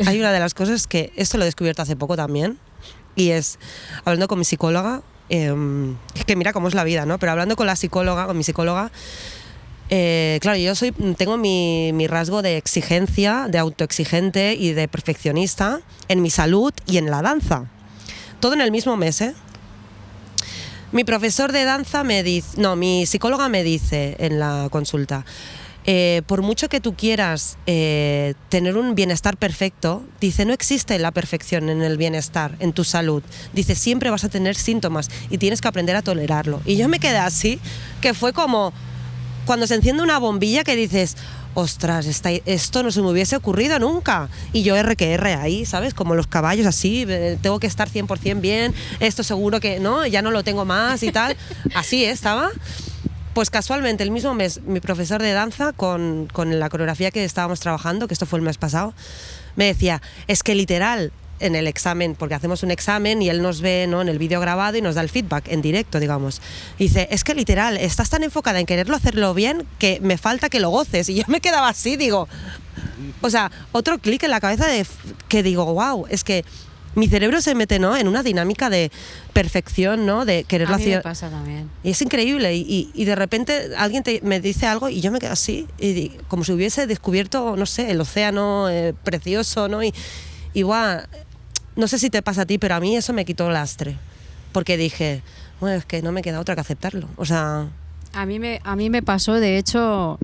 hay una de las cosas que esto lo he descubierto hace poco también, y es, hablando con mi psicóloga, que mira cómo es la vida, ¿no? Pero hablando con mi psicóloga, claro, tengo mi rasgo de exigencia, de autoexigente y de perfeccionista en mi salud y en la danza. Todo en el mismo mes, ¿eh? Mi profesor de danza mi psicóloga me dice en la consulta, por mucho que tú quieras tener un bienestar perfecto, dice, no existe la perfección en el bienestar, en tu salud. Dice, siempre vas a tener síntomas y tienes que aprender a tolerarlo. Y yo me quedé así, que fue como cuando se enciende una bombilla que dices, ostras, esto no se me hubiese ocurrido nunca. Y yo R ahí, ¿sabes? Como los caballos así, tengo que estar 100% bien, esto seguro que no, ya no lo tengo más y tal. Así estaba. Pues casualmente el mismo mes mi profesor de danza con la coreografía que estábamos trabajando, que esto fue el mes pasado, me decía, es que literal en el examen, porque hacemos un examen y él nos ve, ¿no?, en el vídeo grabado y nos da el feedback en directo, digamos. Y dice, es que literal, estás tan enfocada en quererlo hacerlo bien que me falta que lo goces. Y yo me quedaba así, digo, o sea, otro clic en la cabeza que digo, wow, es que mi cerebro se mete, ¿no?, en una dinámica de perfección, ¿no?, de quererlo hacer. A mí me pasa también. Y es increíble. Y de repente alguien me dice algo y yo me quedo así, como si hubiese descubierto, no sé, el océano precioso, ¿no? Y guau, no sé si te pasa a ti, pero a mí eso me quitó el lastre. Porque dije, bueno, es que no me queda otra que aceptarlo. O sea. A mí me pasó, de hecho,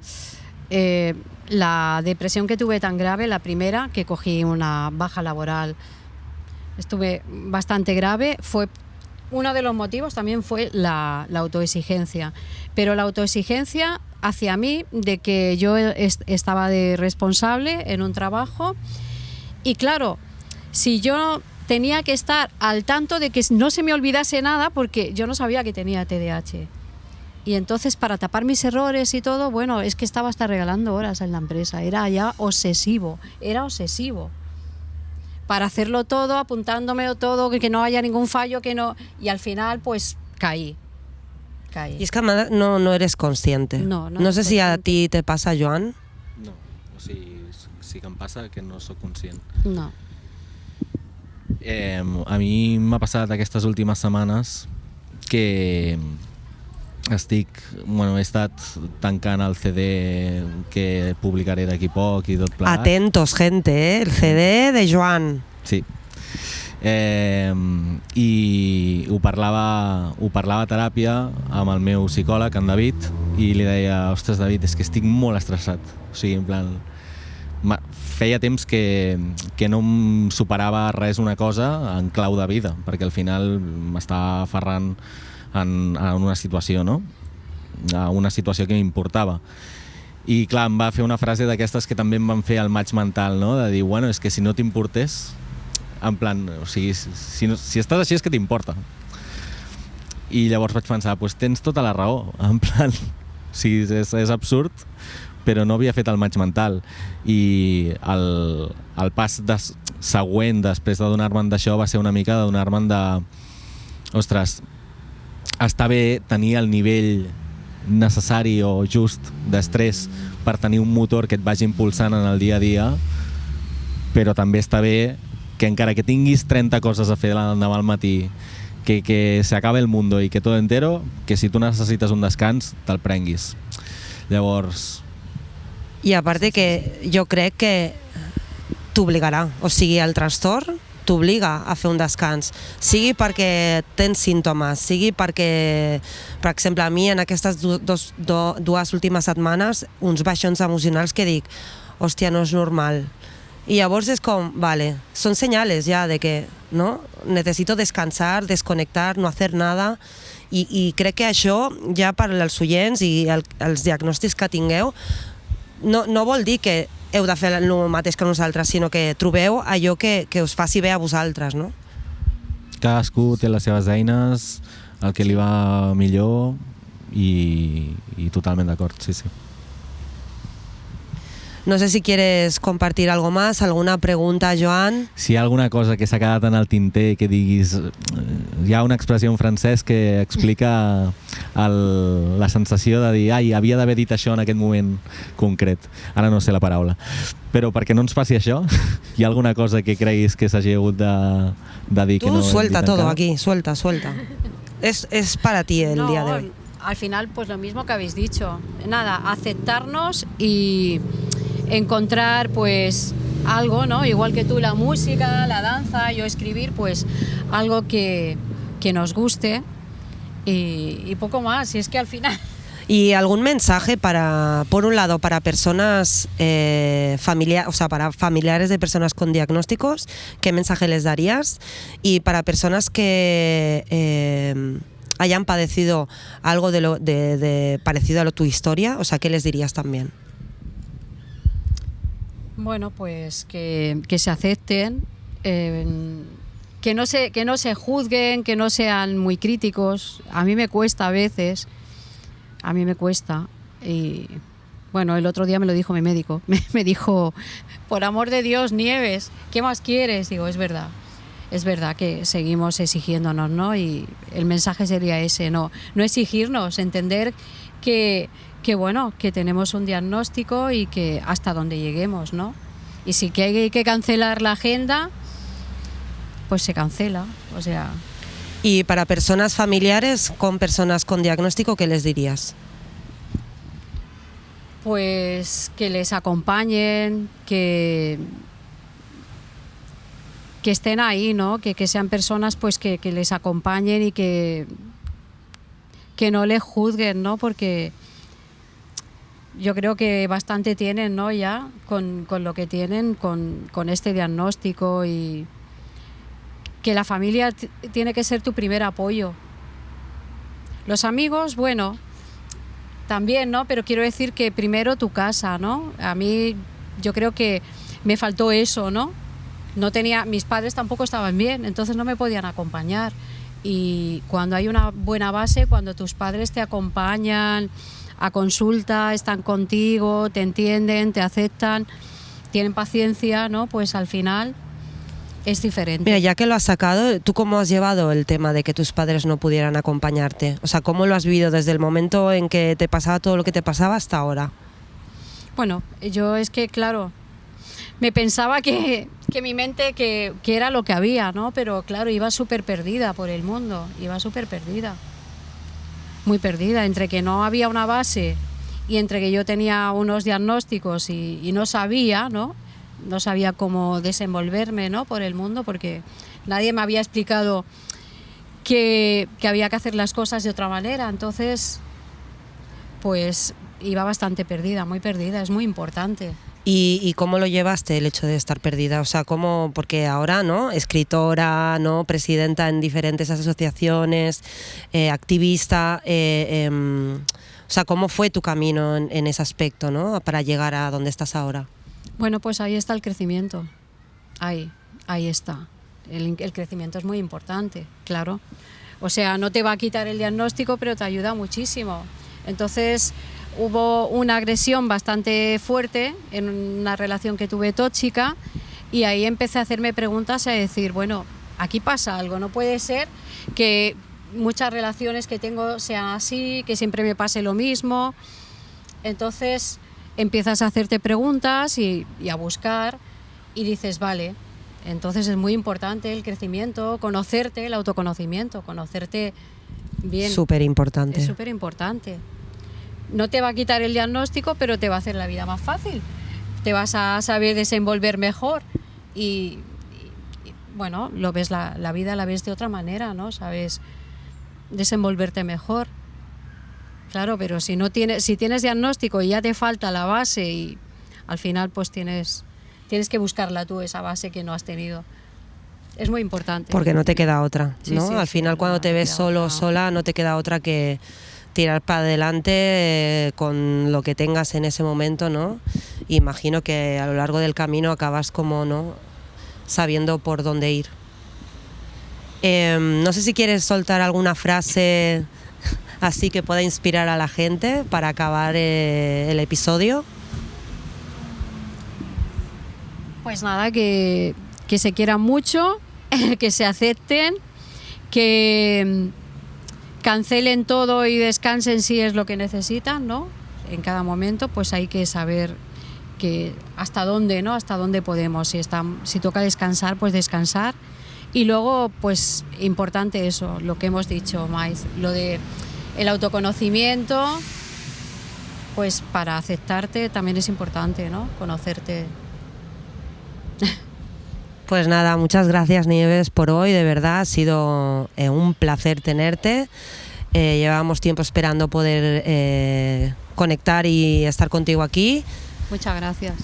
la depresión que tuve tan grave, la primera, que cogí una baja laboral, estuve bastante grave, fue uno de los motivos, también fue la autoexigencia. Pero la autoexigencia hacia mí, de que yo estaba de responsable en un trabajo, y claro, si yo tenía que estar al tanto de que no se me olvidase nada, porque yo no sabía que tenía TDAH. Y entonces, para tapar mis errores y todo, bueno, es que estaba hasta regalando horas en la empresa. Era ya obsesivo, para hacerlo todo, apuntándome todo, que no haya ningún fallo, que no. Y al final, pues, caí. Y es que no eres consciente. No sé si a ti te pasa, Joan. No, si que em passa que no sóc conscient. No. A mi m'ha passat aquestes últimes setmanes que he estat tancant el CD que publicaré d'aquí poc i tot plegat. Atentos, gente, el CD de Joan. Sí. I ho parlava a teràpia amb el meu psicòleg, en David, i li deia, ostres, David, és que estic molt estressat. O sigui, en plan, feia temps que no em superava res una cosa en clau de vida, perquè al final m'estava aferrant en una situació, no? A una situació que m'importava. I clar, em va fer una frase d'aquestes que també em van fer el maig mental, no? De dir, bueno, és que si no t'importés, en plan, o sigui, si estàs així és que t'importa. I llavors vaig pensar, doncs tens tota la raó, en plan, sí, és absurd, però no havia fet el maig mental. I el pas següent després de donar-me'n d'això va ser una mica de donar-me'n de... Ostres, està bé tenir el nivell necessari o just d'estrès per tenir un motor que et vagi impulsant en el dia a dia, però també està bé que encara que tinguis 30 coses a fer l'endemà al matí, que se acabe el mundo i que todo entero, que si tu necessites un descans, te'l prenguis. Llavors... I a part que jo crec que t'obligarà, o sigui, el trastorn t'obliga a fer un descans, sigui perquè tens símptomes, sigui perquè, per exemple, a mi en aquestes dues últimes setmanes, uns baixons emocionals que dic, hòstia, no és normal. I llavors és com, vale, són senyales ja de que, no? Necesito descansar, desconectar, no hacer nada, i crec que això ja per als oients i els diagnòstics que tingueu no vol dir que heu de fer el mateix que nosaltres, sinó que trobeu allò que us faci bé a vosaltres, no? Cadascú té les seves eines, el que li va millor i totalment d'acord, sí, sí. No sé si quieres compartir algo más, alguna pregunta, Joan. Si hi ha alguna cosa que s'ha quedat en el tinter que diguis... Hi ha una expressió en francès que explica la sensació de dir ai, havia d'haver dit això en aquest moment concret. Ara no sé la paraula. Però perquè no ens passi això, hi ha alguna cosa que creguis que s'hagi hagut de dir que no hem dit suelta todo encara? aquí, suelta. Es para ti el día de hoy. Al final, pues lo mismo que habéis dicho. Nada, aceptarnos y encontrar pues algo, ¿no? Igual que tú, la música, la danza, yo escribir, pues algo que nos guste y poco más. Y es que al final... ¿Y algún mensaje por un lado, para personas para familiares de personas con diagnósticos? ¿Qué mensaje les darías? Y para personas que hayan padecido algo de parecido a tu historia, o sea, ¿qué les dirías también? Bueno, pues que se acepten, que no se juzguen, que no sean muy críticos. A mí me cuesta a veces, y bueno, el otro día me lo dijo mi médico, me dijo, por amor de Dios, Nieves, ¿qué más quieres? Digo, es verdad que seguimos exigiéndonos, ¿no? Y el mensaje sería ese, no exigirnos, entender que bueno, que tenemos un diagnóstico y que hasta donde lleguemos, ¿no? Y si que hay que cancelar la agenda, pues se cancela, o sea... Y para personas familiares con personas con diagnóstico, ¿qué les dirías? Pues que les acompañen, que estén ahí, ¿no? Que sean personas pues que les acompañen y que no les juzguen, ¿no? Porque yo creo que bastante tienen, ¿no? Ya con lo que tienen, con este diagnóstico, y que la familia tiene que ser tu primer apoyo. Los amigos, bueno, también, ¿no? Pero quiero decir que primero tu casa, ¿no? A mí yo creo que me faltó eso, ¿no? Mis padres tampoco estaban bien, entonces no me podían acompañar. Y cuando hay una buena base, cuando tus padres te acompañan a consulta, están contigo, te entienden, te aceptan, tienen paciencia, ¿no? Pues al final es diferente. Mira, ya que lo has sacado, ¿tú cómo has llevado el tema de que tus padres no pudieran acompañarte? O sea, ¿cómo lo has vivido desde el momento en que te pasaba todo lo que te pasaba hasta ahora? Bueno, yo es que, claro, me pensaba que mi mente que era lo que había, ¿no? Pero claro, iba súper perdida por el mundo, iba súper perdida. muy perdida, entre que no había una base y entre que yo tenía unos diagnósticos y no sabía, ¿no? No sabía cómo desenvolverme, ¿no? Por el mundo, porque nadie me había explicado que había que hacer las cosas de otra manera. Entonces, pues iba bastante perdida, muy perdida, es muy importante. ¿Y cómo lo llevaste el hecho de estar perdida? O sea, ¿cómo? Porque ahora, ¿no? Escritora, ¿no? Presidenta en diferentes asociaciones, activista. O sea, ¿cómo fue tu camino en ese aspecto, ¿no? Para llegar a donde estás ahora. Bueno, pues ahí está el crecimiento. Ahí está. El crecimiento es muy importante, claro. O sea, no te va a quitar el diagnóstico, pero te ayuda muchísimo. Entonces, hubo una agresión bastante fuerte en una relación que tuve tóxica y ahí empecé a hacerme preguntas y a decir, bueno, aquí pasa algo, no puede ser que muchas relaciones que tengo sean así, que siempre me pase lo mismo. Entonces empiezas a hacerte preguntas y a buscar y dices, vale, entonces es muy importante el crecimiento, conocerte, el autoconocimiento, conocerte bien. Súper importante. Es súper importante. No te va a quitar el diagnóstico, pero te va a hacer la vida más fácil. Te vas a saber desenvolver mejor y bueno, lo ves la vida la ves de otra manera, ¿no? Sabes desenvolverte mejor. Claro, pero si tienes diagnóstico y ya te falta la base y al final pues tienes que buscarla tú, esa base que no has tenido. Es muy importante. Porque no te queda otra, ¿no? Sí, al final cuando te ves solo o sola no te queda otra que tirar para adelante con lo que tengas en ese momento, ¿no? Imagino que a lo largo del camino acabas como, ¿no? Sabiendo por dónde ir. No sé si quieres soltar alguna frase así que pueda inspirar a la gente para acabar el episodio. Pues nada, que se quieran mucho, que se acepten, que cancelen todo y descansen si es lo que necesitan, ¿no? En cada momento pues hay que saber que hasta dónde, ¿no? Hasta dónde podemos. Si toca descansar, pues descansar. Y luego, pues importante eso, lo que hemos dicho, Mais, lo de el autoconocimiento, pues para aceptarte también es importante, ¿no? Conocerte. Pues nada, muchas gracias Nieves por hoy, de verdad ha sido un placer tenerte. Llevábamos tiempo esperando poder conectar y estar contigo aquí. Muchas gracias.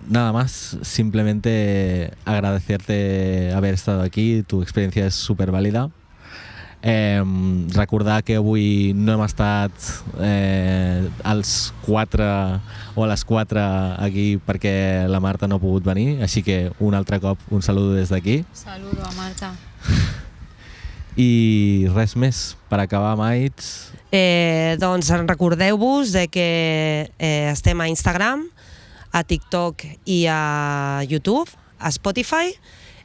Nada más, simplemente agradecerte haver estat aquí, tu experiència és supervàlida. Recordar que avui no hem estat als 4 o a les 4 aquí perquè la Marta no ha pogut venir, així que un altre cop un saludo des d'aquí. Saludo a Marta. I res més, per acabar, Maits. Doncs recordeu-vos de que estem a Instagram, a TikTok i a YouTube, a Spotify.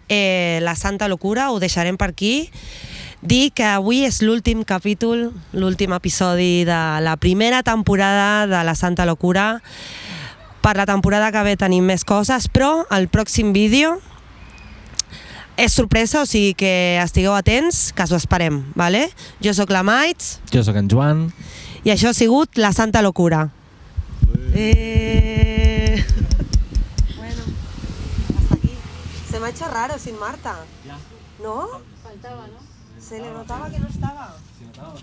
La Santa Locura ho deixarem per aquí. Dir que avui és l'últim capítol, l'últim episodi de la primera temporada de la Santa Locura. Per la temporada que ve tenim més coses, però el pròxim vídeo és sorpresa, o sigui que estigueu atents, que us ho esperem, ¿vale? Jo sóc la Maits. Jo sóc en Joan. I això ha sigut la Santa Locura. Bueno, hasta aquí. Se me ha hecho raro sin Marta. Ya. ¿No? Faltaba, ¿no? Se le notaba que no estaba. Se notaba.